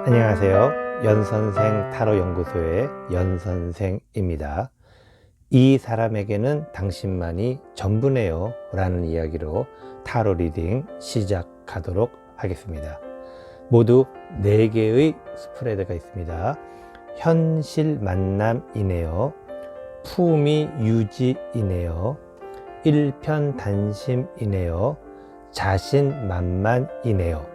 안녕하세요. 연선생 타로 연구소의 연선생입니다. 이 사람에게는 당신만이 전부네요 라는 이야기로 타로 리딩 시작하도록 하겠습니다. 모두 4개의 스프레드가 있습니다. 현실 만남이네요, 품위 유지이네요, 일편단심이네요, 자신만만이네요.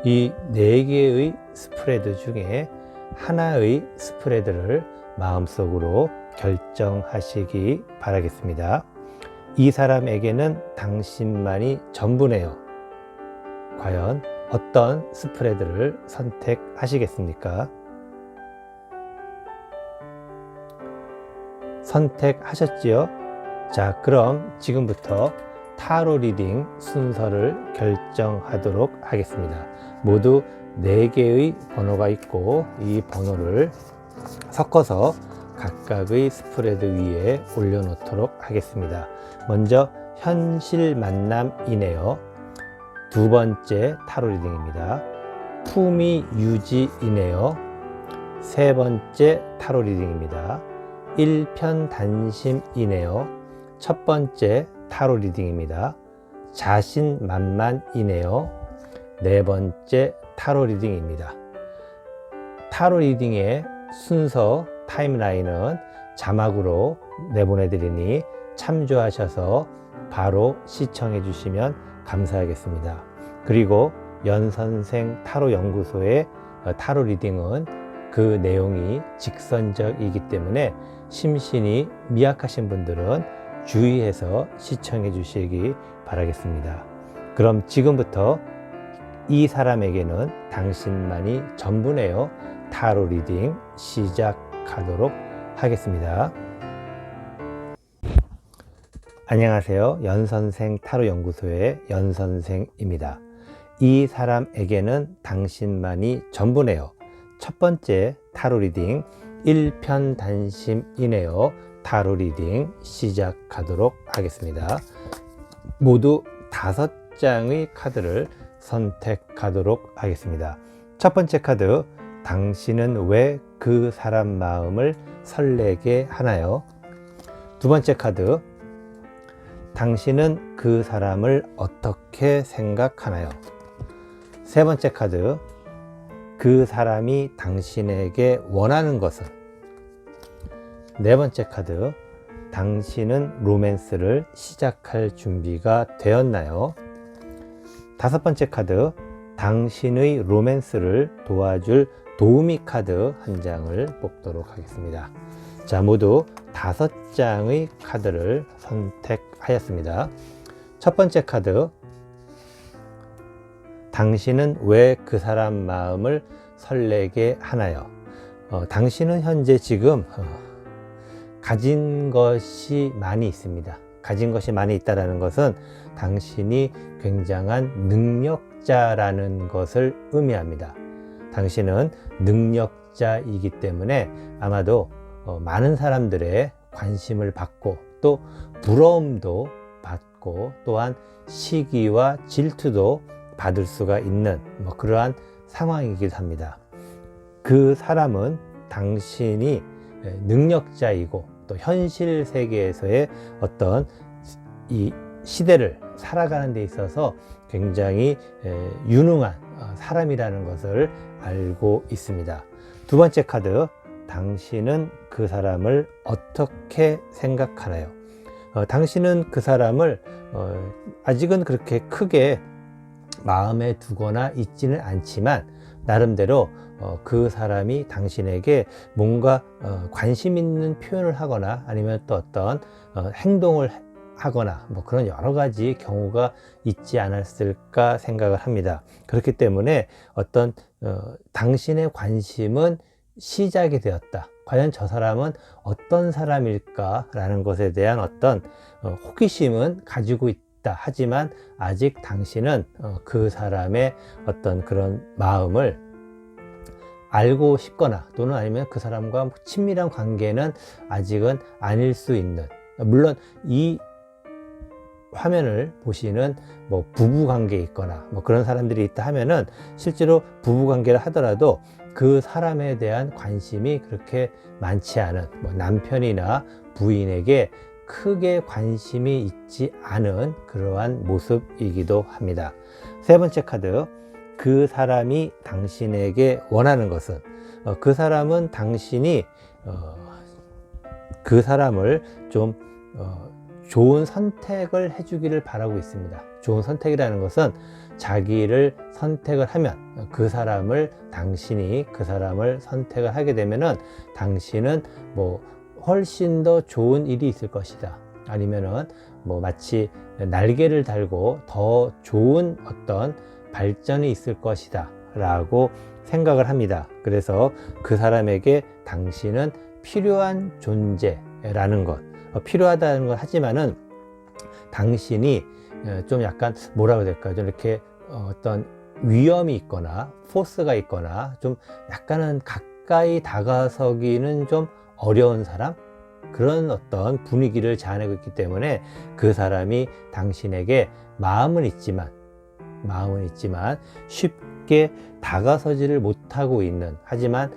이 4개의 스프레드 중에 하나의 스프레드를 마음속으로 결정하시기 바라겠습니다. 이 사람에게는 당신만이 전부네요. 과연 어떤 스프레드를 선택하시겠습니까? 선택하셨지요? 자, 그럼 지금부터 타로 리딩 순서를 결정하도록 하겠습니다. 모두 4개의 번호가 있고 이 번호를 섞어서 각각의 스프레드 위에 올려놓도록 하겠습니다. 먼저 현실 만남이네요. 두 번째 타로 리딩입니다. 품위 유지이네요. 세 번째 타로 리딩입니다. 일편단심이네요. 첫 번째 타로 리딩입니다. 자신만만이네요. 네 번째 타로 리딩입니다. 타로 리딩의 순서 타임라인은 자막으로 내보내드리니 참조하셔서 바로 시청해 주시면 감사하겠습니다. 그리고 연선생 타로 연구소의 타로 리딩은 그 내용이 직선적이기 때문에 심신이 미약하신 분들은 주의해서 시청해 주시기 바라겠습니다. 그럼 지금부터 이 사람에게는 당신만이 전부네요 타로 리딩 시작하도록 하겠습니다. 안녕하세요. 연선생 타로 연구소의 연선생입니다. 이 사람에게는 당신만이 전부네요. 첫 번째 타로 리딩 일편단심이네요 타로 리딩 시작하도록 하겠습니다. 모두 5장의 카드를 선택하도록 하겠습니다. 첫 번째 카드, 당신은 왜 그 사람 마음을 설레게 하나요? 두 번째 카드, 당신은 그 사람을 어떻게 생각하나요? 세 번째 카드, 그 사람이 당신에게 원하는 것은? 네 번째 카드, 당신은 로맨스를 시작할 준비가 되었나요? 다섯 번째 카드, 당신의 로맨스를 도와줄 도우미 카드 한 장을 뽑도록 하겠습니다. 자, 모두 5장의 카드를 선택하였습니다. 첫 번째 카드, 당신은 왜 그 사람 마음을 설레게 하나요? 당신은 현재 지금 가진 것이 많이 있습니다. 가진 것이 많이 있다는 것은 당신이 굉장한 능력자라는 것을 의미합니다. 당신은 능력자이기 때문에 아마도 많은 사람들의 관심을 받고 또 부러움도 받고 또한 시기와 질투도 받을 수가 있는 그러한 상황이기도 합니다. 그 사람은 당신이 능력자이고 또 현실 세계에서의 어떤 이 시대를 살아가는 데 있어서 굉장히 유능한 사람이라는 것을 알고 있습니다. 두 번째 카드, 당신은 그 사람을 어떻게 생각하나요? 당신은 그 사람을 아직은 그렇게 크게 마음에 두거나 있지는 않지만 나름대로 그 사람이 당신에게 뭔가 관심 있는 표현을 하거나 아니면 또 어떤 행동을 하거나 그런 여러 가지 경우가 있지 않았을까 생각을 합니다. 그렇기 때문에 어떤 당신의 관심은 시작이 되었다. 과연 저 사람은 어떤 사람일까 라는 것에 대한 어떤 호기심은 가지고 있다. 하지만 아직 당신은 그 사람의 어떤 그런 마음을 알고 싶거나 또는 아니면 그 사람과 친밀한 관계는 아직은 아닐 수 있는, 물론 이 화면을 보시는 부부 관계에 있거나 그런 사람들이 있다 하면은 실제로 부부 관계를 하더라도 그 사람에 대한 관심이 그렇게 많지 않은 뭐 남편이나 부인에게 크게 관심이 있지 않은 그러한 모습이기도 합니다. 세 번째 카드, 그 사람이 당신에게 원하는 것은, 그 사람은 당신이 그 사람을 좀 좋은 선택을 해주기를 바라고 있습니다. 좋은 선택이라는 것은 자기를 선택을 하면 당신이 그 사람을 선택을 하게 되면은 당신은 뭐 훨씬 더 좋은 일이 있을 것이다. 아니면은 뭐 마치 날개를 달고 더 좋은 어떤 발전이 있을 것이다 라고 생각을 합니다. 그래서 그 사람에게 당신은 필요한 존재라는 것, 필요하다는 것 하지만은 당신이 좀 약간 뭐라고 해야 될까요? 좀 이렇게 어떤 위험이 있거나 포스가 있거나 좀 약간은 가까이 다가서기는 좀 어려운 사람, 그런 어떤 분위기를 자아내고 있기 때문에 그 사람이 당신에게 마음은 있지만 쉽게 다가서지를 못하고 있는, 하지만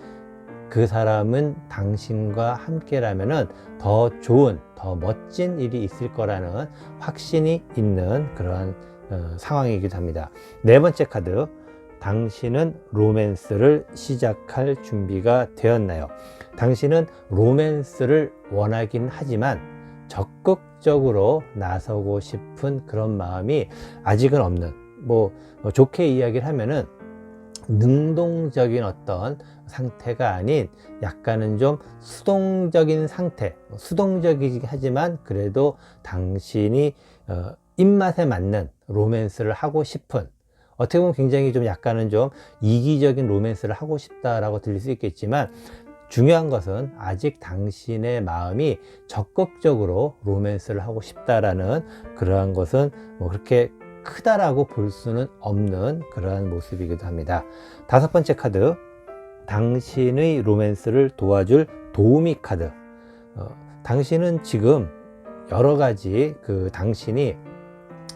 그 사람은 당신과 함께라면은 더 좋은, 더 멋진 일이 있을 거라는 확신이 있는 그러한 상황이기도 합니다. 네 번째 카드, 당신은 로맨스를 시작할 준비가 되었나요? 당신은 로맨스를 원하긴 하지만 적극적으로 나서고 싶은 그런 마음이 아직은 없는, 뭐 좋게 이야기를 하면은 능동적인 어떤 상태가 아닌 약간은 좀 수동적인 상태, 수동적이긴 하지만 그래도 당신이 입맛에 맞는 로맨스를 하고 싶은, 어떻게 보면 굉장히 좀 약간은 좀 이기적인 로맨스를 하고 싶다라고 들릴 수 있겠지만, 중요한 것은 아직 당신의 마음이 적극적으로 로맨스를 하고 싶다라는 그러한 것은 뭐 그렇게 크다라고 볼 수는 없는 그러한 모습이기도 합니다. 다섯 번째 카드, 당신의 로맨스를 도와줄 도우미 카드. 당신은 지금 여러 가지 당신이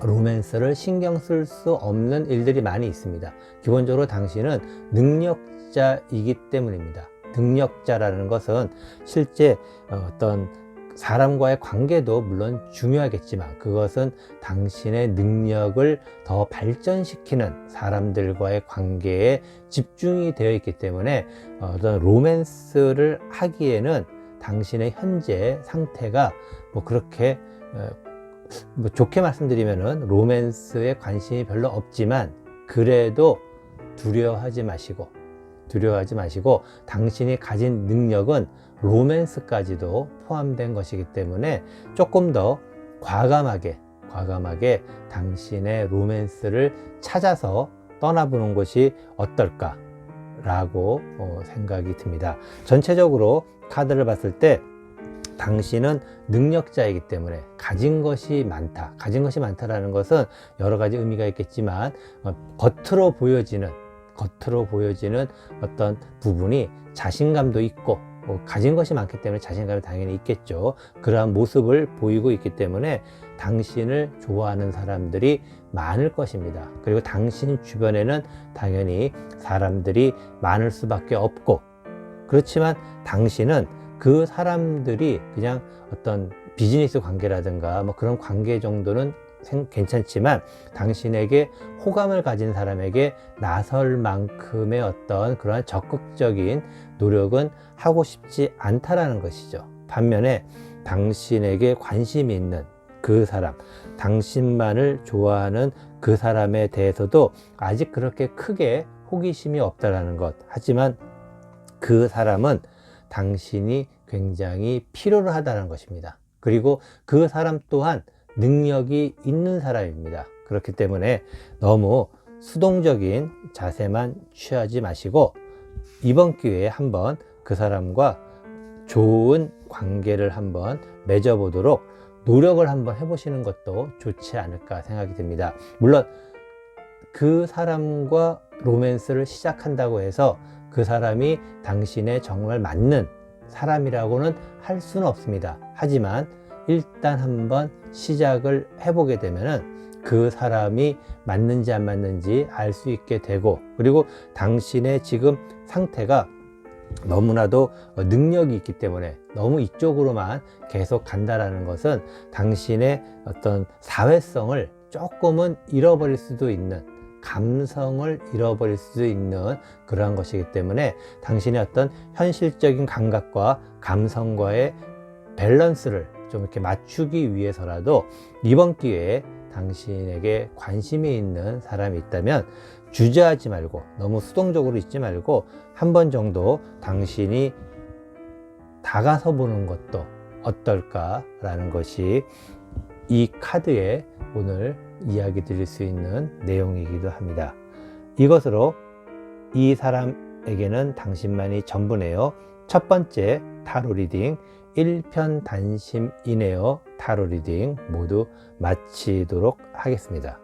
로맨스를 신경 쓸 수 없는 일들이 많이 있습니다. 기본적으로 당신은 능력자이기 때문입니다. 능력자라는 것은 실제 어떤 사람과의 관계도 물론 중요하겠지만 그것은 당신의 능력을 더 발전시키는 사람들과의 관계에 집중이 되어 있기 때문에 어떤 로맨스를 하기에는 당신의 현재 상태가 뭐 그렇게 뭐 좋게 말씀드리면은 로맨스에 관심이 별로 없지만, 그래도 두려워하지 마시고 당신이 가진 능력은 로맨스까지도 포함된 것이기 때문에 조금 더 과감하게 당신의 로맨스를 찾아서 떠나보는 것이 어떨까 라고 생각이 듭니다. 전체적으로 카드를 봤을 때 당신은 능력자이기 때문에 가진 것이 많다라는 것은 여러 가지 의미가 있겠지만 겉으로 보여지는 어떤 부분이 자신감도 있고 가진 것이 많기 때문에 자신감이 당연히 있겠죠. 그러한 모습을 보이고 있기 때문에 당신을 좋아하는 사람들이 많을 것입니다. 그리고 당신 주변에는 당연히 사람들이 많을 수밖에 없고, 그렇지만 당신은 그 사람들이 그냥 어떤 비즈니스 관계라든가 뭐 그런 관계 정도는 괜찮지만 당신에게 호감을 가진 사람에게 나설 만큼의 어떤 그러한 적극적인 노력은 하고 싶지 않다라는 것이죠. 반면에 당신에게 관심이 있는 그 사람, 당신만을 좋아하는 그 사람에 대해서도 아직 그렇게 크게 호기심이 없다라는 것. 하지만 그 사람은 당신이 굉장히 필요로 하다는 것입니다. 그리고 그 사람 또한 능력이 있는 사람입니다. 그렇기 때문에 너무 수동적인 자세만 취하지 마시고 이번 기회에 한번 그 사람과 좋은 관계를 한번 맺어보도록 노력을 한번 해보시는 것도 좋지 않을까 생각이 듭니다. 물론 그 사람과 로맨스를 시작한다고 해서 그 사람이 당신의 정말 맞는 사람이라고는 할 수는 없습니다. 하지만 일단 한번 시작을 해보게 되면은 그 사람이 맞는지 안 맞는지 알 수 있게 되고, 그리고 당신의 지금 상태가 너무나도 능력이 있기 때문에 너무 이쪽으로만 계속 간다라는 것은 당신의 어떤 사회성을 조금은 잃어버릴 수도 있는, 감성을 잃어버릴 수도 있는 그러한 것이기 때문에 당신의 어떤 현실적인 감각과 감성과의 밸런스를 좀 이렇게 맞추기 위해서라도 이번 기회에 당신에게 관심이 있는 사람이 있다면 주저하지 말고, 너무 수동적으로 있지 말고 한 번 정도 당신이 다가서 보는 것도 어떨까라는 것이 이 카드에 오늘 이야기 드릴 수 있는 내용이기도 합니다. 이것으로 이 사람에게는 당신만이 전부네요. 첫 번째 타로 리딩, 일편단심이네요 타로 리딩 모두 마치도록 하겠습니다.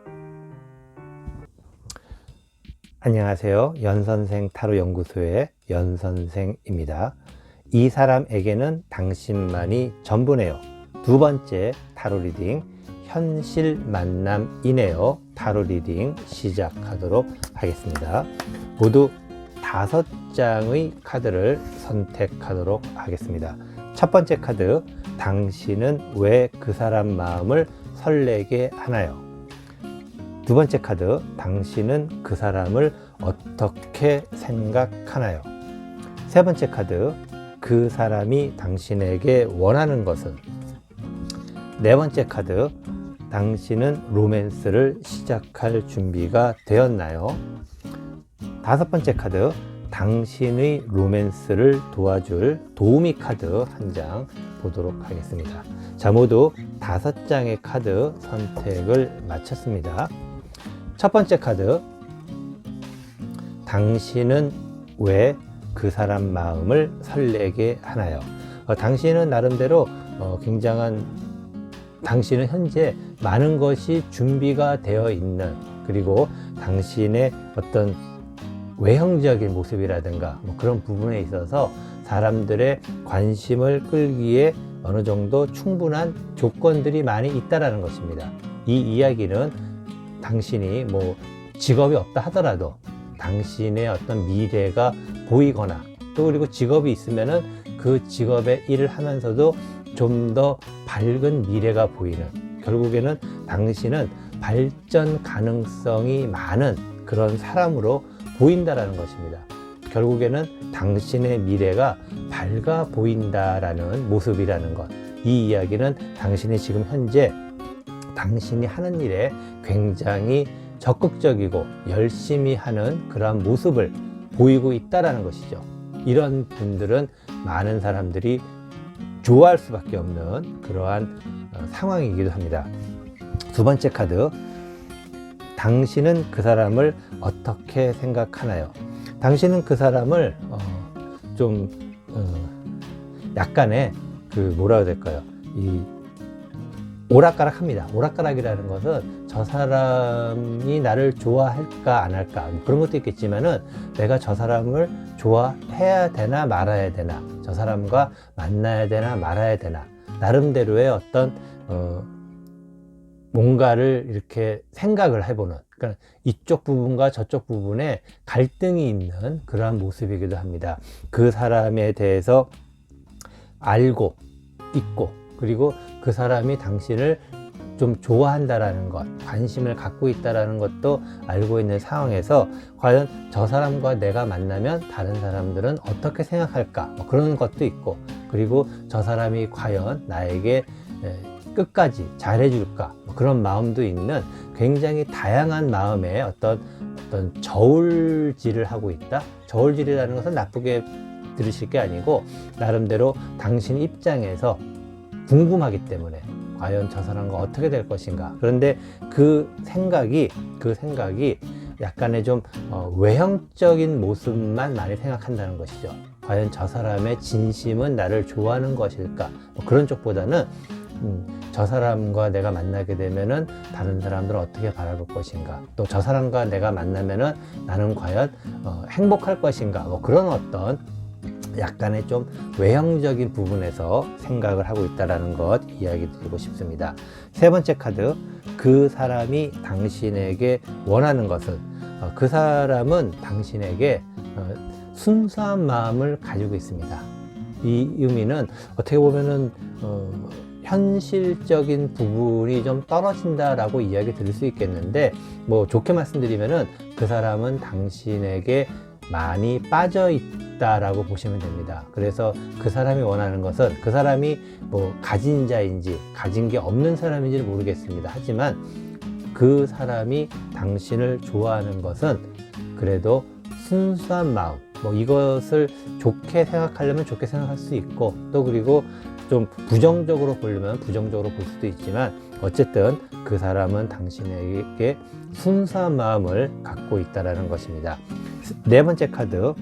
안녕하세요. 연선생 타로 연구소의 연선생입니다. 이 사람에게는 당신만이 전부네요. 두 번째 타로 리딩, 현실 만남이네요 타로 리딩 시작하도록 하겠습니다. 모두 5장의 카드를 선택하도록 하겠습니다. 첫 번째 카드, 당신은 왜 그 사람 마음을 설레게 하나요? 두 번째 카드, 당신은 그 사람을 어떻게 생각하나요? 세 번째 카드, 그 사람이 당신에게 원하는 것은? 네 번째 카드, 당신은 로맨스를 시작할 준비가 되었나요? 다섯 번째 카드, 당신의 로맨스를 도와줄 도우미 카드 한 장 보도록 하겠습니다. 자, 모두 5장의 카드 선택을 마쳤습니다. 첫 번째 카드, 당신은 왜 그 사람 마음을 설레게 하나요? 당신은 나름대로 굉장한, 당신은 현재 많은 것이 준비가 되어 있는, 그리고 당신의 어떤 외형적인 모습이라든가 그런 부분에 있어서 사람들의 관심을 끌기에 어느 정도 충분한 조건들이 많이 있다라는 것입니다. 이 이야기는 당신이 직업이 없다 하더라도 당신의 어떤 미래가 보이거나, 또 그리고 직업이 있으면은 그 직업의 일을 하면서도 좀 더 밝은 미래가 보이는, 결국에는 당신은 발전 가능성이 많은 그런 사람으로 보인다라는 것입니다. 결국에는 당신의 미래가 밝아 보인다라는 모습이라는 것, 이 이야기는 당신이 지금 현재 당신이 하는 일에 굉장히 적극적이고 열심히 하는 그러한 모습을 보이고 있다라는 것이죠. 이런 분들은 많은 사람들이 좋아할 수밖에 없는 그러한 상황이기도 합니다. 두 번째 카드, 당신은 그 사람을 어떻게 생각하나요? 당신은 그 사람을 약간의 뭐라 해야 될까요? 이 오락가락합니다. 오락가락이라는 것은 저 사람이 나를 좋아할까 안 할까 그런 것도 있겠지만은, 내가 저 사람을 좋아해야 되나 말아야 되나, 저 사람과 만나야 되나 말아야 되나, 나름대로의 어떤 뭔가를 이렇게 생각을 해보는, 그러니까 이쪽 부분과 저쪽 부분에 갈등이 있는 그러한 모습이기도 합니다. 그 사람에 대해서 알고 있고, 그리고 그 사람이 당신을 좀 좋아한다라는 것, 관심을 갖고 있다라는 것도 알고 있는 상황에서 과연 저 사람과 내가 만나면 다른 사람들은 어떻게 생각할까, 그런 것도 있고, 그리고 저 사람이 과연 나에게 끝까지 잘해줄까, 그런 마음도 있는 굉장히 다양한 마음의 어떤 저울질을 하고 있다. 저울질이라는 것은 나쁘게 들으실 게 아니고, 나름대로 당신 입장에서 궁금하기 때문에 과연 저 사람과 어떻게 될 것인가. 그런데 그 생각이 약간의 좀 외형적인 모습만 많이 생각한다는 것이죠. 과연 저 사람의 진심은 나를 좋아하는 것일까, 그런 쪽보다는 저 사람과 내가 만나게 되면은 다른 사람들은 어떻게 바라볼 것인가, 또 저 사람과 내가 만나면은 나는 과연 행복할 것인가, 그런 어떤 약간의 좀 외형적인 부분에서 생각을 하고 있다는 것 이야기 드리고 싶습니다. 세 번째 카드, 그 사람이 당신에게 원하는 것은, 그 사람은 당신에게 순수한 마음을 가지고 있습니다. 이 의미는 어떻게 보면은 현실적인 부분이 좀 떨어진다라고 이야기 드릴 수 있겠는데, 뭐 좋게 말씀드리면은 그 사람은 당신에게 많이 빠져 있다라고 보시면 됩니다. 그래서 그 사람이 원하는 것은, 그 사람이 뭐 가진 자인지 가진 게 없는 사람인지는 모르겠습니다. 하지만 그 사람이 당신을 좋아하는 것은 그래도 순수한 마음, 뭐 이것을 좋게 생각하려면 좋게 생각할 수 있고, 또 그리고 좀 부정적으로 보려면 부정적으로 볼 수도 있지만, 어쨌든 그 사람은 당신에게 순수한 마음을 갖고 있다는 것입니다. 네 번째 카드,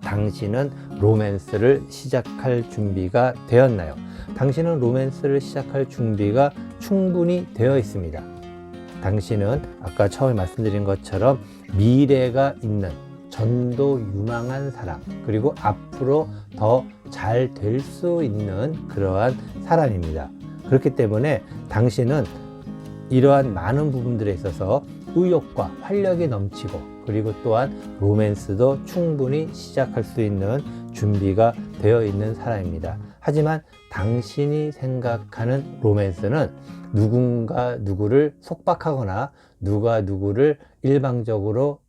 당신은 로맨스를 시작할 준비가 되었나요? 당신은 로맨스를 시작할 준비가 충분히 되어 있습니다. 당신은 아까 처음에 말씀드린 것처럼 미래가 있는, 전도 유망한 사람, 그리고 앞으로 더 잘 될 수 있는 그러한 사람입니다. 그렇기 때문에 당신은 이러한 많은 부분들에 있어서 의욕과 활력이 넘치고, 그리고 또한 로맨스도 충분히 시작할 수 있는 준비가 되어 있는 사람입니다. 하지만 당신이 생각하는 로맨스는 누군가 누구를 속박하거나 누가 누구를 일방적으로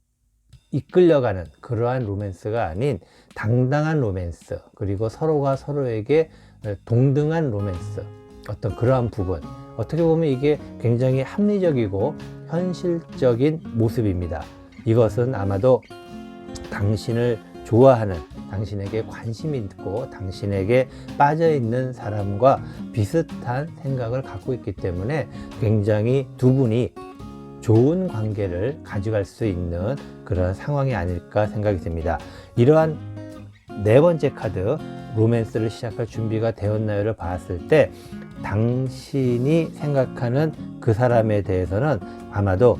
이끌려가는 그러한 로맨스가 아닌 당당한 로맨스, 그리고 서로가 서로에게 동등한 로맨스, 어떤 그러한 부분, 어떻게 보면 이게 굉장히 합리적이고 현실적인 모습입니다. 이것은 아마도 당신을 좋아하는, 당신에게 관심이 있고 당신에게 빠져있는 사람과 비슷한 생각을 갖고 있기 때문에 굉장히 두 분이 좋은 관계를 가져갈 수 있는 그런 상황이 아닐까 생각이 듭니다. 이러한 네 번째 카드, 로맨스를 시작할 준비가 되었나요를 봤을 때, 당신이 생각하는 그 사람에 대해서는 아마도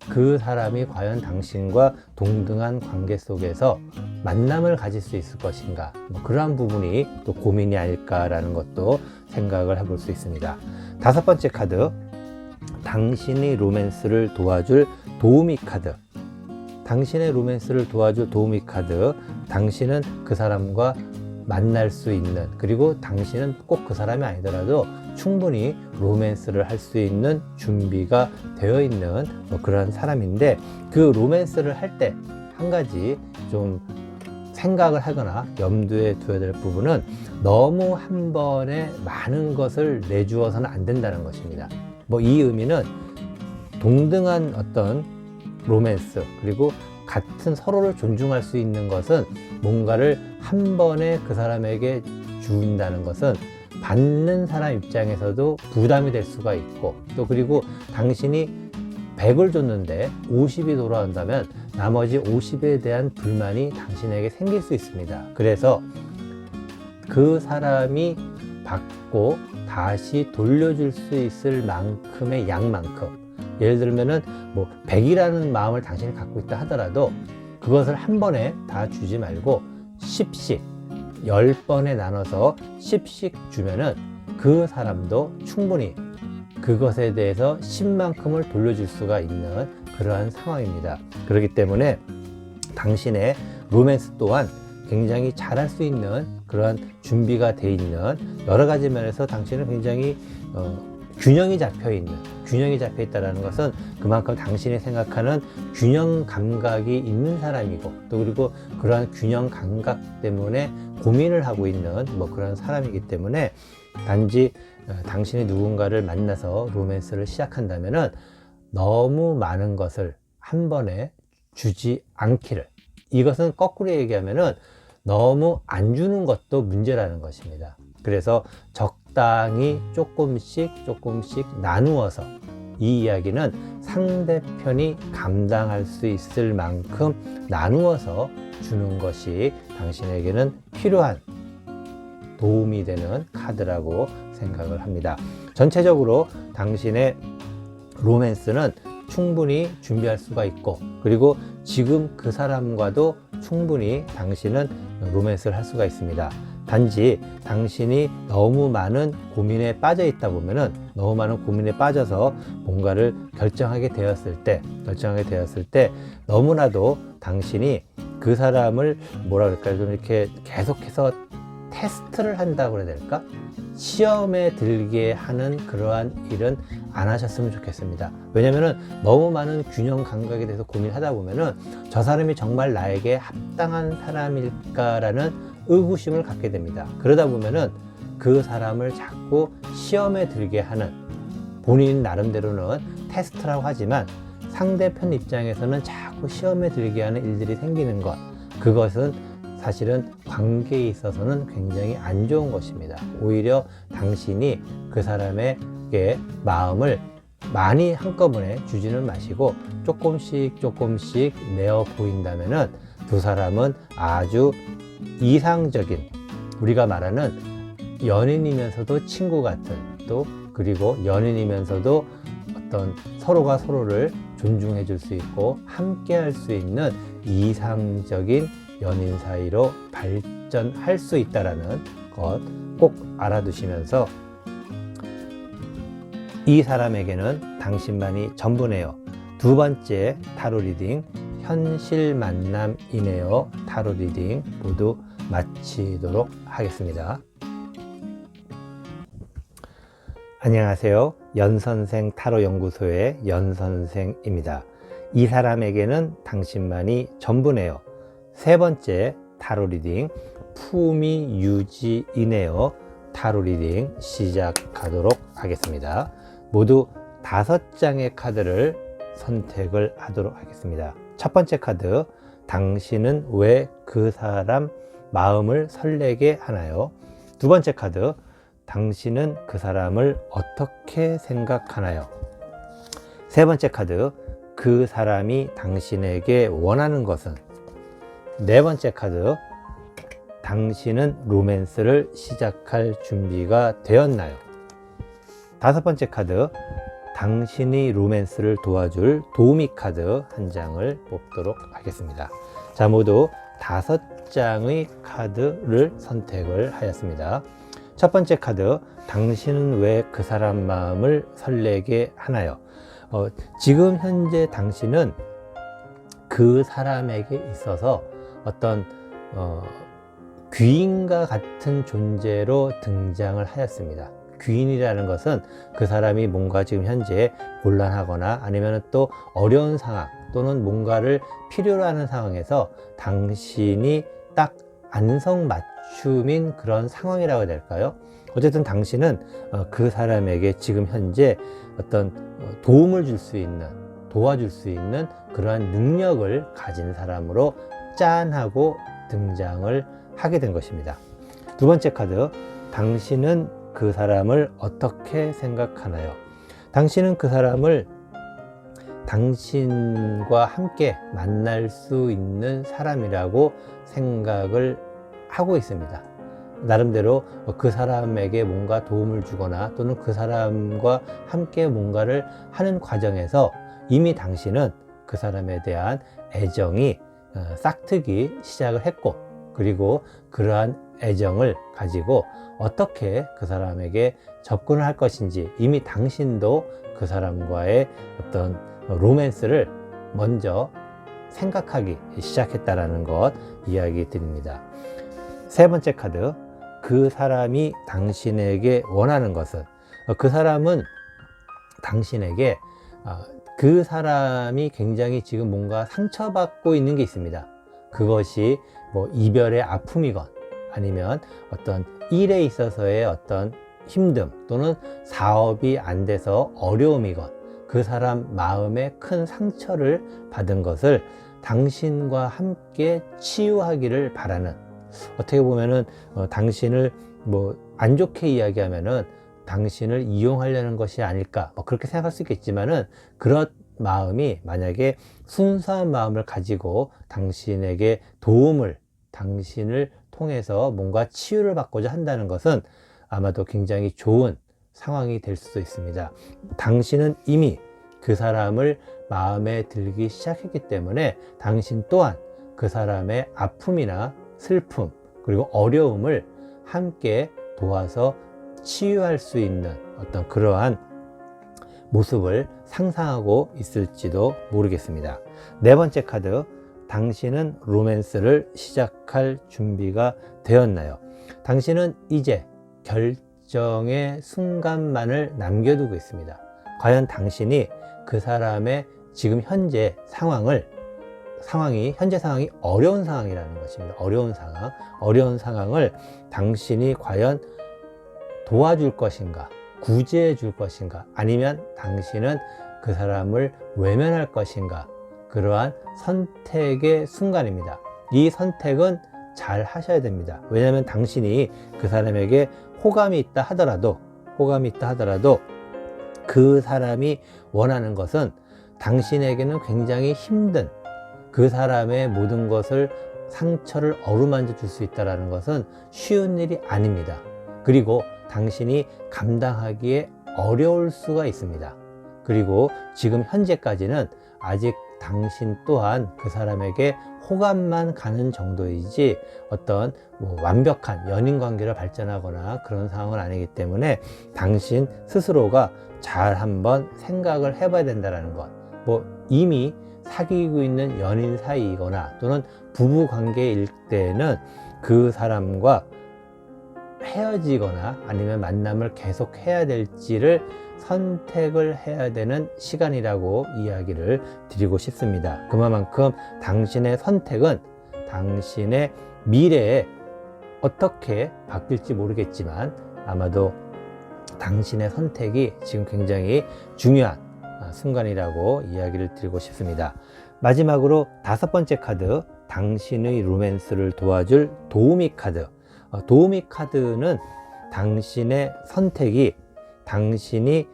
그 사람이 과연 당신과 동등한 관계 속에서 만남을 가질 수 있을 것인가, 뭐 그러한 부분이 또 고민이 아닐까라는 것도 생각을 해볼 수 있습니다. 다섯 번째 카드, 당신의 로맨스를 도와줄 도우미 카드. 당신의 로맨스를 도와줄 도우미 카드, 당신은 그 사람과 만날 수 있는, 그리고 당신은 꼭 그 사람이 아니더라도 충분히 로맨스를 할 수 있는 준비가 되어 있는 뭐 그런 사람인데, 그 로맨스를 할 때 한 가지 좀 생각을 하거나 염두에 둬야 될 부분은, 너무 한 번에 많은 것을 내주어서는 안 된다는 것입니다. 뭐 이 의미는 동등한 어떤 로맨스, 그리고 같은 서로를 존중할 수 있는 것은, 뭔가를 한 번에 그 사람에게 준다는 것은 받는 사람 입장에서도 부담이 될 수가 있고, 또 그리고 당신이 100을 줬는데 50이 돌아온다면 나머지 50에 대한 불만이 당신에게 생길 수 있습니다. 그래서 그 사람이 받고 다시 돌려줄 수 있을 만큼의 양만큼, 예를 들면은 뭐 100이라는 마음을 당신이 갖고 있다 하더라도 그것을 한 번에 다 주지 말고 10씩, 10번에 나눠서 10씩 주면은 그 사람도 충분히 그것에 대해서 10만큼을 돌려줄 수가 있는 그러한 상황입니다. 그렇기 때문에 당신의 로맨스 또한 굉장히 잘할 수 있는 그러한 준비가 돼 있는, 여러 가지 면에서 당신은 굉장히 균형이 잡혀 있다는 것은 그만큼 당신이 생각하는 균형 감각이 있는 사람이고, 또 그리고 그러한 균형 감각 때문에 고민을 하고 있는 뭐 그런 사람이기 때문에, 단지 당신이 누군가를 만나서 로맨스를 시작한다면은 너무 많은 것을 한 번에 주지 않기를. 이것은 거꾸로 얘기하면은 너무 안 주는 것도 문제라는 것입니다. 그래서 적당히 조금씩 나누어서, 이 이야기는 상대편이 감당할 수 있을 만큼 나누어서 주는 것이 당신에게는 필요한 도움이 되는 카드라고 생각을 합니다. 전체적으로 당신의 로맨스는 충분히 준비할 수가 있고, 그리고 지금 그 사람과도 충분히 당신은 로맨스를 할 수가 있습니다. 단지 당신이 너무 많은 고민에 빠져 있다 보면은, 너무 많은 고민에 빠져서 뭔가를 결정하게 되었을 때 너무나도 당신이 그 사람을 뭐라 그럴까요? 좀 이렇게 계속해서 테스트를 한다고 해야 될까? 시험에 들게 하는 그러한 일은 안 하셨으면 좋겠습니다. 왜냐면은 너무 많은 균형 감각에 대해서 고민하다 보면은 저 사람이 정말 나에게 합당한 사람일까라는 의구심을 갖게 됩니다. 그러다 보면은 그 사람을 자꾸 시험에 들게 하는, 본인 나름대로는 테스트라고 하지만 상대편 입장에서는 자꾸 시험에 들게 하는 일들이 생기는 것, 그것은 사실은 관계에 있어서는 굉장히 안 좋은 것입니다. 오히려 당신이 그 사람에게 마음을 많이 한꺼번에 주지는 마시고 조금씩 내어 보인다면은 두 사람은 아주 이상적인, 우리가 말하는 연인이면서도 친구 같은, 또 그리고 연인이면서도 어떤 서로가 서로를 존중해 줄 수 있고 함께 할 수 있는 이상적인 연인 사이로 발전할 수 있다는 것 꼭 알아두시면서, 이 사람에게는 당신만이 전부네요. 두 번째 타로 리딩, 현실 만남이네요. 타로 리딩 모두 마치도록 하겠습니다. 안녕하세요. 연선생 타로 연구소의 연선생입니다. 이 사람에게는 당신만이 전부네요. 세 번째 타로 리딩, 품위 유지이네요. 타로 리딩 시작하도록 하겠습니다. 모두 5장의 카드를 선택을 하도록 하겠습니다. 첫 번째 카드, 당신은 왜 그 사람 마음을 설레게 하나요? 두 번째 카드, 당신은 그 사람을 어떻게 생각하나요? 세 번째 카드, 그 사람이 당신에게 원하는 것은? 네 번째 카드, 당신은 로맨스를 시작할 준비가 되었나요? 다섯 번째 카드, 당신이 로맨스를 도와줄 도우미 카드 한 장을 뽑도록 하겠습니다. 자, 모두 5장의 카드를 선택을 하였습니다. 첫 번째 카드, 당신은 왜 그 사람 마음을 설레게 하나요? 지금 현재 당신은 그 사람에게 있어서 어떤 귀인과 같은 존재로 등장을 하였습니다. 귀인이라는 것은 그 사람이 뭔가 지금 현재 곤란하거나 아니면 또 어려운 상황 또는 뭔가를 필요로 하는 상황에서 당신이 딱 안성맞춤인 그런 상황이라고 해야 될까요? 어쨌든 당신은 그 사람에게 지금 현재 어떤 도움을 줄 수 있는, 도와줄 수 있는 그러한 능력을 가진 사람으로 짠하고 등장을 하게 된 것입니다. 두 번째 카드, 당신은 그 사람을 어떻게 생각하나요? 당신은 그 사람을 당신과 함께 만날 수 있는 사람이라고 생각을 하고 있습니다. 나름대로 그 사람에게 뭔가 도움을 주거나 또는 그 사람과 함께 뭔가를 하는 과정에서 이미 당신은 그 사람에 대한 애정이 싹트기 시작을 했고, 그리고 그러한 애정을 가지고 어떻게 그 사람에게 접근을 할 것인지 이미 당신도 그 사람과의 어떤 로맨스를 먼저 생각하기 시작했다라는 것 이야기 드립니다. 세 번째 카드, 그 사람이 당신에게 원하는 것은? 그 사람은 당신에게 그 사람이 굉장히 지금 뭔가 상처받고 있는 게 있습니다. 그것이 뭐 이별의 아픔이건 아니면 어떤 일에 있어서의 어떤 힘듦 또는 사업이 안 돼서 어려움이건, 그 사람 마음에 큰 상처를 받은 것을 당신과 함께 치유하기를 바라는, 어떻게 보면은 당신을 뭐 안 좋게 이야기하면은 당신을 이용하려는 것이 아닐까, 그렇게 생각할 수 있겠지만은, 그런 마음이 만약에 순수한 마음을 가지고 당신에게 도움을, 당신을 통해서 뭔가 치유를 받고자 한다는 것은 아마도 굉장히 좋은 상황이 될 수도 있습니다. 당신은 이미 그 사람을 마음에 들기 시작했기 때문에 당신 또한 그 사람의 아픔이나 슬픔 그리고 어려움을 함께 도와서 치유할 수 있는 어떤 그러한 모습을 상상하고 있을지도 모르겠습니다. 네 번째 카드, 당신은 로맨스를 시작할 준비가 되었나요? 당신은 이제 결정의 순간만을 남겨두고 있습니다. 과연 당신이 그 사람의 지금 현재 현재 상황이 어려운 상황이라는 것입니다. 어려운 상황을 당신이 과연 도와줄 것인가, 구제해 줄 것인가, 아니면 당신은 그 사람을 외면할 것인가, 그러한 선택의 순간입니다. 이 선택은 잘 하셔야 됩니다. 왜냐하면 당신이 그 사람에게 호감이 있다 하더라도 그 사람이 원하는 것은 당신에게는 굉장히 힘든, 그 사람의 모든 것을 상처를 어루만져 줄 수 있다는 것은 쉬운 일이 아닙니다. 그리고 당신이 감당하기에 어려울 수가 있습니다. 그리고 지금 현재까지는 아직 당신 또한 그 사람에게 호감만 가는 정도이지 어떤 완벽한 연인 관계를 발전하거나 그런 상황은 아니기 때문에 당신 스스로가 잘 한번 생각을 해봐야 된다는 것. 이미 사귀고 있는 연인 사이이거나 또는 부부 관계일 때는 그 사람과 헤어지거나 아니면 만남을 계속 해야 될지를 선택을 해야 되는 시간이라고 이야기를 드리고 싶습니다. 그만큼 당신의 선택은 당신의 미래에 어떻게 바뀔지 모르겠지만 아마도 당신의 선택이 지금 굉장히 중요한 순간이라고 이야기를 드리고 싶습니다. 마지막으로 다섯 번째 카드, 당신의 로맨스를 도와줄 도우미 카드. 도우미 카드는 당신의 선택이 당신이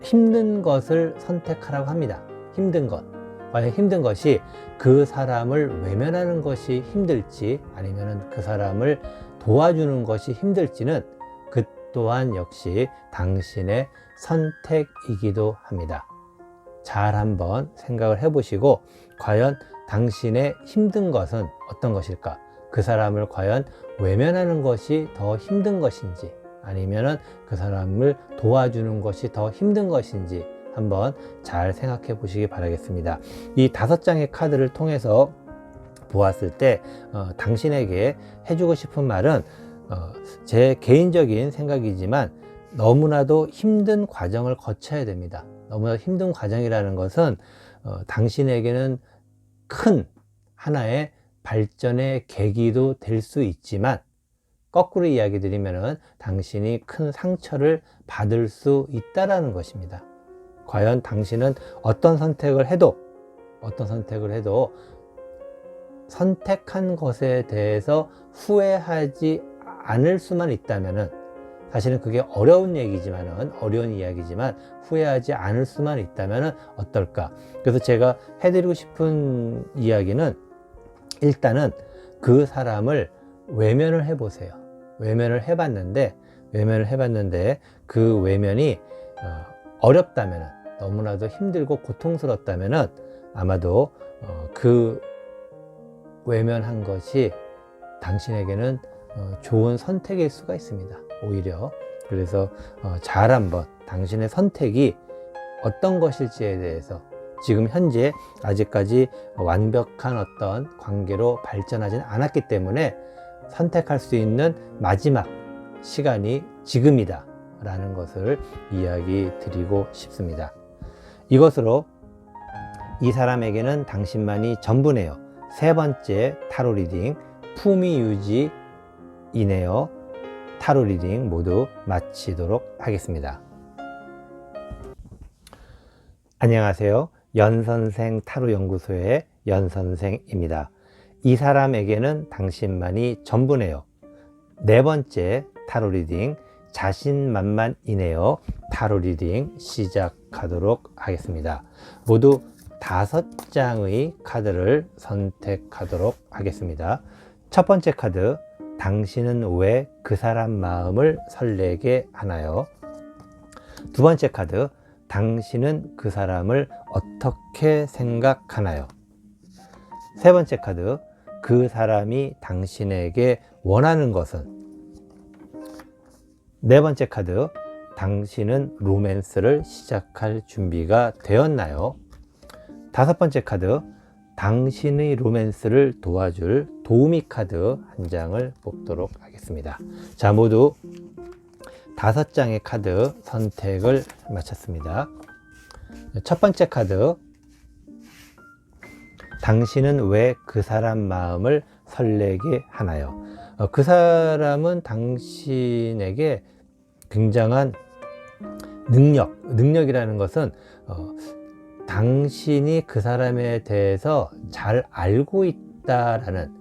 힘든 것을 선택하라고 합니다. 힘든 것. 과연 힘든 것이 그 사람을 외면하는 것이 힘들지 아니면 그 사람을 도와주는 것이 힘들지는 그 또한 역시 당신의 선택이기도 합니다. 잘 한번 생각을 해보시고 과연 당신의 힘든 것은 어떤 것일까? 그 사람을 과연 외면하는 것이 더 힘든 것인지 아니면은 그 사람을 도와주는 것이 더 힘든 것인지 한번 잘 생각해 보시기 바라겠습니다. 이 5장의 카드를 통해서 보았을 때 당신에게 해주고 싶은 말은 제 개인적인 생각이지만 너무나도 힘든 과정을 거쳐야 됩니다. 너무나 힘든 과정이라는 것은 당신에게는 큰 하나의 발전의 계기도 될 수 있지만 거꾸로 이야기 드리면은 당신이 큰 상처를 받을 수 있다라는 것입니다. 과연 당신은 어떤 선택을 해도 선택한 것에 대해서 후회하지 않을 수만 있다면은 사실은 그게 어려운 이야기지만 후회하지 않을 수만 있다면은 어떨까? 그래서 제가 해드리고 싶은 이야기는 일단은 그 사람을 외면을 해보세요. 외면을 해봤는데 그 외면이 어렵다면, 너무나도 힘들고 고통스럽다면 아마도 그 외면한 것이 당신에게는 좋은 선택일 수가 있습니다. 오히려. 그래서 잘 한번 당신의 선택이 어떤 것일지에 대해서 지금 현재 아직까지 완벽한 어떤 관계로 발전하지는 않았기 때문에 선택할 수 있는 마지막 시간이 지금이다 라는 것을 이야기 드리고 싶습니다. 이것으로 이 사람에게는 당신만이 전부네요. 세 번째 타로 리딩 품위유지이네요. 타로 리딩 모두 마치도록 하겠습니다. 안녕하세요. 연선생 타로 연구소의 연선생입니다. 이 사람에게는 당신만이 전부네요. 네 번째 타로 리딩 자신만만이네요. 타로 리딩 시작하도록 하겠습니다. 모두 5장의 카드를 선택하도록 하겠습니다. 첫 번째 카드, 당신은 왜 그 사람 마음을 설레게 하나요? 두 번째 카드, 당신은 그 사람을 어떻게 생각하나요? 세 번째 카드, 그 사람이 당신에게 원하는 것은. 네 번째 카드, 당신은 로맨스를 시작할 준비가 되었나요? 다섯 번째 카드, 당신의 로맨스를 도와줄 도우미 카드 한 장을 뽑도록 하겠습니다. 자, 모두 5장의 카드 선택을 마쳤습니다. 첫 번째 카드, 당신은 왜 그 사람 마음을 설레게 하나요? 그 사람은 당신에게 굉장한 능력이라는 것은 당신이 그 사람에 대해서 잘 알고 있다라는,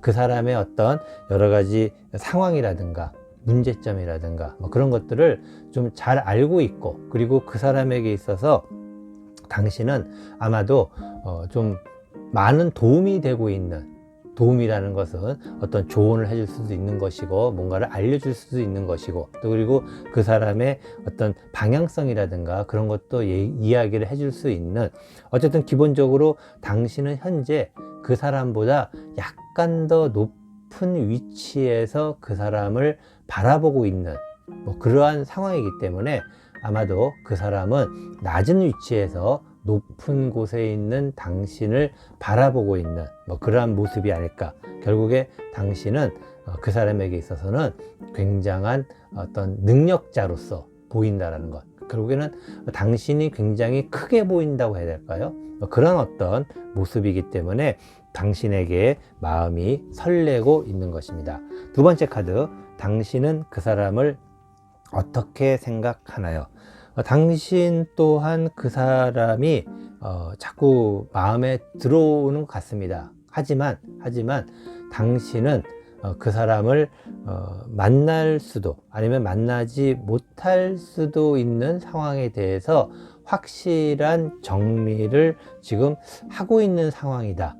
그 사람의 어떤 여러 가지 상황이라든가 문제점이라든가 뭐 그런 것들을 좀 잘 알고 있고, 그리고 그 사람에게 있어서 당신은 아마도 좀 많은 도움이 되고 있는, 도움이라는 것은 어떤 조언을 해줄 수도 있는 것이고, 뭔가를 알려줄 수도 있는 것이고, 또 그리고 그 사람의 어떤 방향성이라든가 그런 것도 이야기를 해줄 수 있는, 어쨌든 기본적으로 당신은 현재 그 사람보다 약간 더 높은 위치에서 그 사람을 바라보고 있는 뭐 그러한 상황이기 때문에, 아마도 그 사람은 낮은 위치에서 높은 곳에 있는 당신을 바라보고 있는 뭐 그러한 모습이 아닐까. 결국에 당신은 그 사람에게 있어서는 굉장한 어떤 능력자로서 보인다라는 것, 결국에는 당신이 굉장히 크게 보인다고 해야 될까요? 그런 어떤 모습이기 때문에 당신에게 마음이 설레고 있는 것입니다. 두 번째 카드, 당신은 그 사람을 어떻게 생각하나요? 당신 또한 그 사람이 자꾸 마음에 들어오는 것 같습니다. 하지만 당신은 그 사람을 만날 수도 아니면 만나지 못할 수도 있는 상황에 대해서 확실한 정리를 지금 하고 있는 상황이다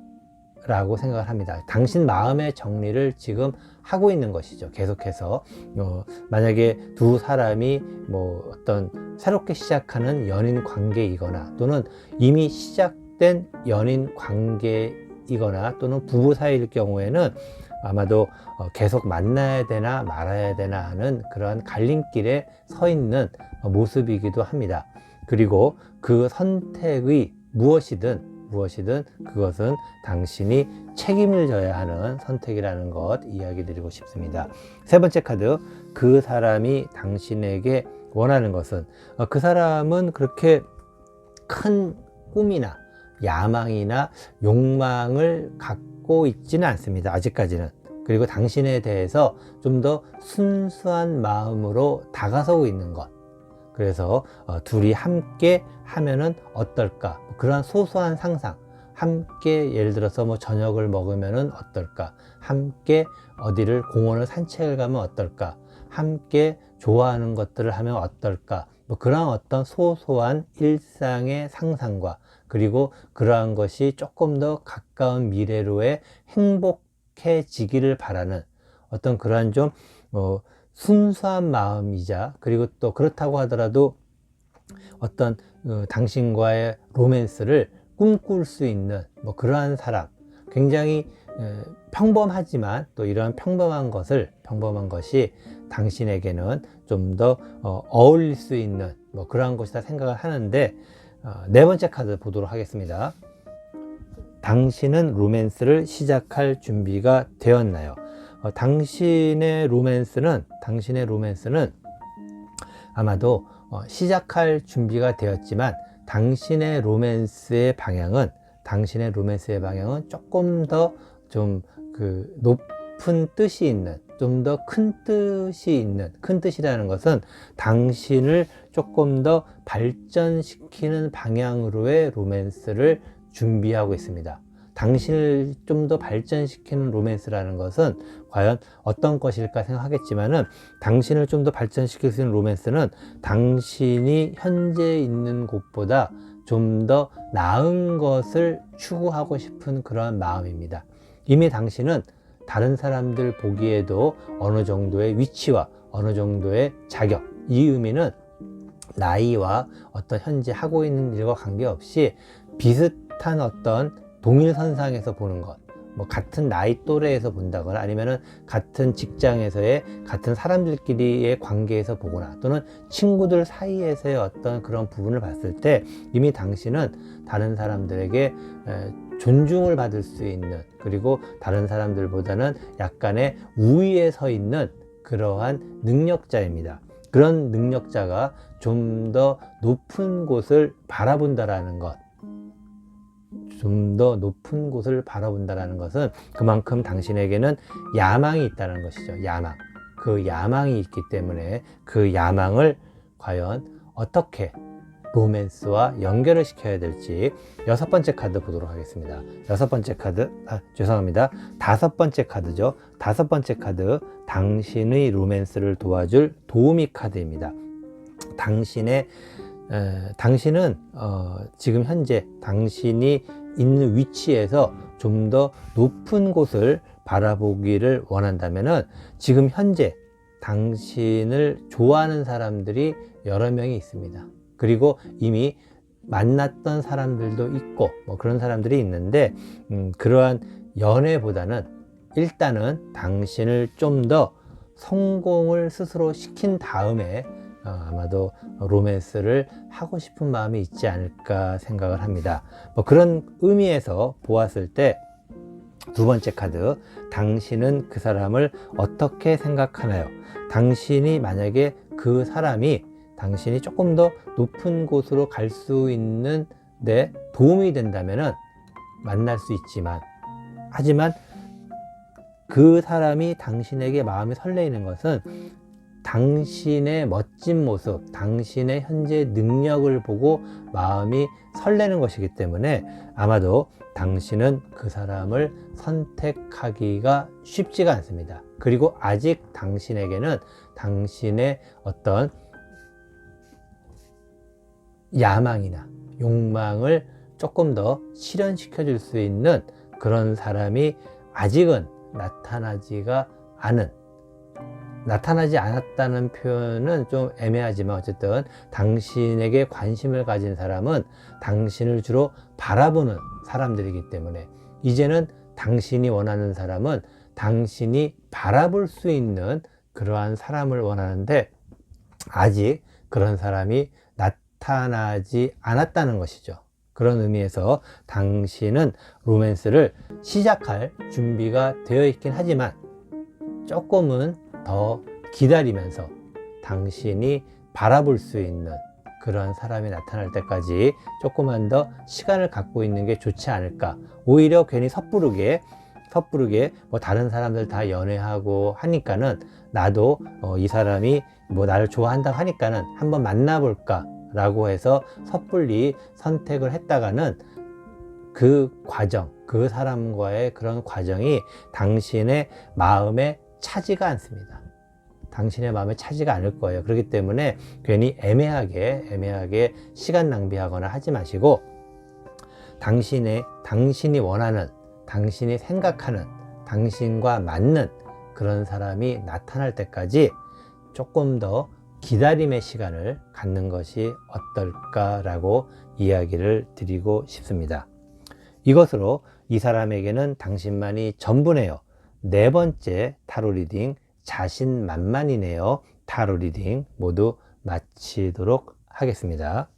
라고 생각을 합니다. 당신 마음의 정리를 지금 하고 있는 것이죠. 계속해서 만약에 두 사람이 뭐 어떤 새롭게 시작하는 연인 관계이거나, 또는 이미 시작된 연인 관계이거나, 또는 부부 사이일 경우에는 아마도 계속 만나야 되나 말아야 되나 하는 그러한 갈림길에 서 있는 모습이기도 합니다. 그리고 그 선택의 무엇이든 그것은 당신이 책임을 져야 하는 선택이라는 것 이야기 드리고 싶습니다. 세 번째 카드, 그 사람이 당신에게 원하는 것은. 그 사람은 그렇게 큰 꿈이나 야망이나 욕망을 갖고 있지는 않습니다. 아직까지는. 그리고 당신에 대해서 좀 더 순수한 마음으로 다가서고 있는 것. 그래서 둘이 함께 하면은 어떨까, 그런 소소한 상상, 함께 예를 들어서 뭐 저녁을 먹으면은 어떨까, 함께 어디를 공원을 산책을 가면 어떨까, 함께 좋아하는 것들을 하면 어떨까, 뭐 그런 어떤 소소한 일상의 상상과, 그리고 그러한 것이 조금 더 가까운 미래로의 행복해지기를 바라는 어떤 그러한 좀 순수한 마음이자, 그리고 또 그렇다고 하더라도 어떤 당신과의 로맨스를 꿈꿀 수 있는 뭐 그러한 사람, 굉장히 평범하지만 또 이러한 평범한 것이 당신에게는 좀 더 어울릴 수 있는 뭐 그러한 것이다 생각을 하는데, 네 번째 카드 보도록 하겠습니다. 당신은 로맨스를 시작할 준비가 되었나요? 당신의 로맨스는 아마도 시작할 준비가 되었지만, 당신의 로맨스의 방향은 조금 더 좀 그 높은 뜻이 있는, 좀 더 큰 뜻이 있는, 큰 뜻이라는 것은 당신을 조금 더 발전시키는 방향으로의 로맨스를 준비하고 있습니다. 당신을 좀 더 발전시키는 로맨스라는 것은 과연 어떤 것일까 생각하겠지만은, 당신을 좀 더 발전시킬 수 있는 로맨스는 당신이 현재 있는 곳보다 좀 더 나은 것을 추구하고 싶은 그러한 마음입니다. 이미 당신은 다른 사람들 보기에도 어느 정도의 위치와 어느 정도의 자격, 이 의미는 나이와 어떤 현재 하고 있는 일과 관계없이 비슷한 어떤 동일선상에서 보는 것, 뭐 같은 나이 또래에서 본다거나 아니면은 같은 직장에서의 같은 사람들끼리의 관계에서 보거나 또는 친구들 사이에서의 어떤 그런 부분을 봤을 때 이미 당신은 다른 사람들에게 존중을 받을 수 있는, 그리고 다른 사람들보다는 약간의 우위에 서 있는 그러한 능력자입니다. 그런 능력자가 좀 더 높은 곳을 바라본다라는 것, 좀 더 높은 곳을 바라본다라는 것은 그만큼 당신에게는 야망이 있다는 것이죠. 야망. 그 야망이 있기 때문에 그 야망을 과연 어떻게 로맨스와 연결을 시켜야 될지 여섯 번째 카드 보도록 하겠습니다. 여섯 번째 카드, 죄송합니다. 다섯 번째 카드죠. 다섯 번째 카드, 당신의 로맨스를 도와줄 도우미 카드입니다. 당신은 지금 현재 당신이 있는 위치에서 좀 더 높은 곳을 바라보기를 원한다면은 지금 현재 당신을 좋아하는 사람들이 여러 명이 있습니다. 그리고 이미 만났던 사람들도 있고 뭐 그런 사람들이 있는데 그러한 연애보다는 일단은 당신을 좀 더 성공을 스스로 시킨 다음에 아마도 로맨스를 하고 싶은 마음이 있지 않을까 생각을 합니다. 뭐 그런 의미에서 보았을 때 두 번째 카드, 당신은 그 사람을 어떻게 생각하나요? 당신이 만약에 그 사람이 당신이 조금 더 높은 곳으로 갈 수 있는 데 도움이 된다면은 만날 수 있지만, 하지만 그 사람이 당신에게 마음이 설레이는 것은 당신의 멋진 모습, 당신의 현재 능력을 보고 마음이 설레는 것이기 때문에 아마도 당신은 그 사람을 선택하기가 쉽지가 않습니다. 그리고 아직 당신에게는 당신의 어떤 야망이나 욕망을 조금 더 실현시켜 줄 수 있는 그런 사람이 아직은 나타나지 않았다는 표현은 좀 애매하지만 어쨌든 당신에게 관심을 가진 사람은 당신을 주로 바라보는 사람들이기 때문에 이제는 당신이 원하는 사람은 당신이 바라볼 수 있는 그러한 사람을 원하는데 아직 그런 사람이 나타나지 않았다는 것이죠. 그런 의미에서 당신은 로맨스를 시작할 준비가 되어 있긴 하지만 조금은 더 기다리면서 당신이 바라볼 수 있는 그런 사람이 나타날 때까지 조금만 더 시간을 갖고 있는 게 좋지 않을까. 오히려 괜히 섣부르게 뭐 다른 사람들 다 연애하고 하니까는 나도 이 사람이 뭐 나를 좋아한다고 하니까는 한번 만나볼까 라고 해서 섣불리 선택을 했다가는 그 과정, 그 사람과의 그런 과정이 당신의 마음에 차지가 않습니다. 당신의 마음에 차지가 않을 거예요. 그렇기 때문에 괜히 애매하게 시간 낭비하거나 하지 마시고 당신이 원하는, 당신이 생각하는, 당신과 맞는 그런 사람이 나타날 때까지 조금 더 기다림의 시간을 갖는 것이 어떨까라고 이야기를 드리고 싶습니다. 이것으로 이 사람에게는 당신만이 전부네요. 네 번째 타로 리딩, 자신만만이네요. 타로 리딩 모두 마치도록 하겠습니다.